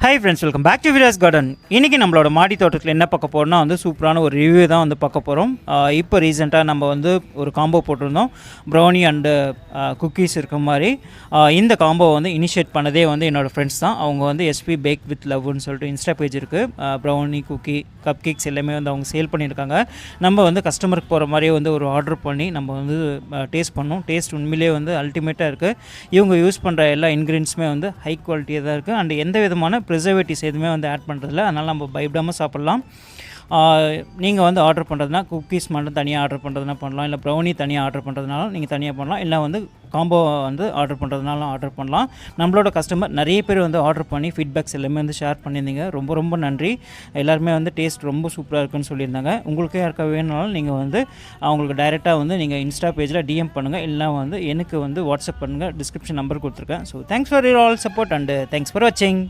Hi friends, welcome back to Vira's garden. இன்றைக்கி நம்மளோட மாடி தோட்டத்தில் என்ன பார்க்க போகிறோம்னா சூப்பரான ஒரு ரிவ்யூ தான் பார்க்க போகிறோம். இப்போ ரீசெண்டாக நம்ம ஒரு காம்போ போட்டிருந்தோம், ப்ரௌனி அண்டு குக்கீஸ் இருக்க மாதிரி. இந்த காம்போ இனிஷியேட் பண்ணதே என்னோடய ஃப்ரெண்ட்ஸ் தான். அவங்க எஸ்பி பேக் வித் லவ்னு சொல்லிட்டு இன்ஸ்டா பேஜ் இருக்குது. ப்ரௌனி, குக்கி, கப் கேக்ஸ் எல்லாமே அவங்க சேல் பண்ணியிருக்காங்க. நம்ம கஸ்டமருக்கு போகிற மாதிரியே ஒரு ஆர்டர் பண்ணி நம்ம டேஸ்ட் பண்ணோம். டேஸ்ட் உண்மையிலேயே அல்டிமேட்டாக இருக்குது. இவங்க யூஸ் பண்ணுற எல்லா இன்க்ரீடியன்ஸுமே ஹை குவாலிட்டியாக தான் இருக்குது. அண்ட் எந்த விதமான ப்ரிசர்வேட்டிவ்ஸ் எதுவுமே ஆட் பண்ணுறதில்ல. அதனால் நம்ம பயப்படாமல் சாப்பிட்லாம். நீங்கள் ஆர்டர் பண்ணுறதுனா குக்கீஸ் மட்டும் தனியாக ஆர்டர் பண்ணுறதுனா பண்ணலாம், இல்லை ப்ரௌனி தனியாக ஆர்டர் பண்ணுறதுனாலும் நீங்கள் தனியாக பண்ணலாம், இல்லை காம்போ ஆர்டர் பண்ணுறதுனாலும் ஆர்டர் பண்ணலாம். நம்மளோட கஸ்டமர் நிறைய பேர் ஆர்டர் பண்ணி ஃபீட்பேக்ஸ் எல்லாமே ஷேர் பண்ணியிருந்தீங்க. ரொம்ப ரொம்ப நன்றி. எல்லாருமே டேஸ்ட் ரொம்ப சூப்பராக இருக்குன்னு சொல்லியிருந்தாங்க. உங்களுக்கு யாருக்கா வேணுனாலும் நீங்கள் அவங்களுக்கு டைரெக்டாக நீங்கள் இன்ஸ்டா பேஜில் டிஎம் பண்ணுங்கள், இல்லைனா எனக்கு வாட்ஸ்அப் பண்ணுங்கள். டிஸ்கிரிப்ஷன் நம்பர் கொடுத்துருக்கேன். So thanks for your all support and thanks for வாட்சிங்.